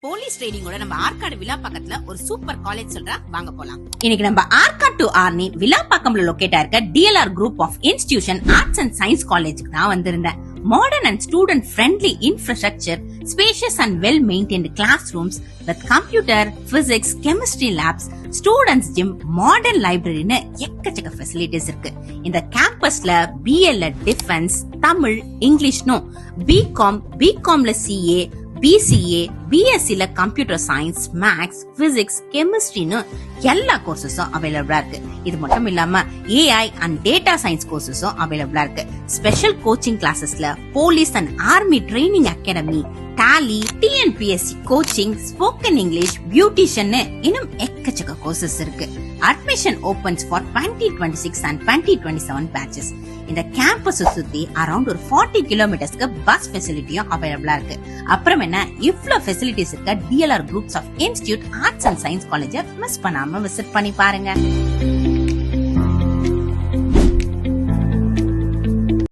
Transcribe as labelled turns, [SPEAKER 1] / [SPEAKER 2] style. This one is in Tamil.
[SPEAKER 1] போலீஸ் ட்ரைனிங்கோட நம்ம ஆற்காடு விழாப்பாக்கத்துல ஒரு சூப்பர் காலேஜ் சொல்றா, வாங்க போலாம். இன்னைக்கு நம்ம ஆற்காடு டு ஆர்னி விழாப்பாக்கம்ல லொகேட் ஆயிருக்க DLR group of institution arts and science காலேஜுக்கு தான் வந்திருந்தேன். Modern and student friendly infrastructure, spacious and well maintained class rooms with computer, physics, chemistry labs, students gym, modern லைப்ரரின்னு எக்கச்சக்க ஃபெசிலிட்டிஸ் இருக்கு. இந்த கேம்பஸ்ல பிஎல்எட், டிஃபென்ஸ், தமிழ், இங்கிலீஷ்னு பிகாம்ல சிஏ, பிசிஏ, பிஎஸ்சில கம்ப்யூட்டர் சயின்ஸ், மேக்ஸ், பிசிக்ஸ், கெமிஸ்ட்ரின்னு எல்லா கோர்சஸும் அவைலபிளா இருக்கு. இது மட்டும் இல்லாம ஏஐ அண்ட் டேட்டா சயின்ஸ் கோர்சஸும் அவைலபிளா இருக்கு. ஸ்பெஷல் கோச்சிங் கிளாஸஸ்ல police and army training academy, Tally, TNPSC coaching, spoken English, beautician இன்னும் எக்கச்சக்க கோர்சஸ் இருக்கு. Admission opens for 2026 and 2027 batches. இந்த கேம்பஸ் சுத்தி அரௌண்ட் ஒரு 40 கிலோமீட்டர்ஸ்க்கு பஸ் ஃபெசிலிட்டியும் அவைலபிளா இருக்கு. அப்புறம் என்ன, இவ்ளோ ஃபெசிலிட்டிஸ் இருக்க DLR groups of institute arts and science காலேஜை மிஸ் பண்ணாம விசிட் பண்ணி பாருங்க.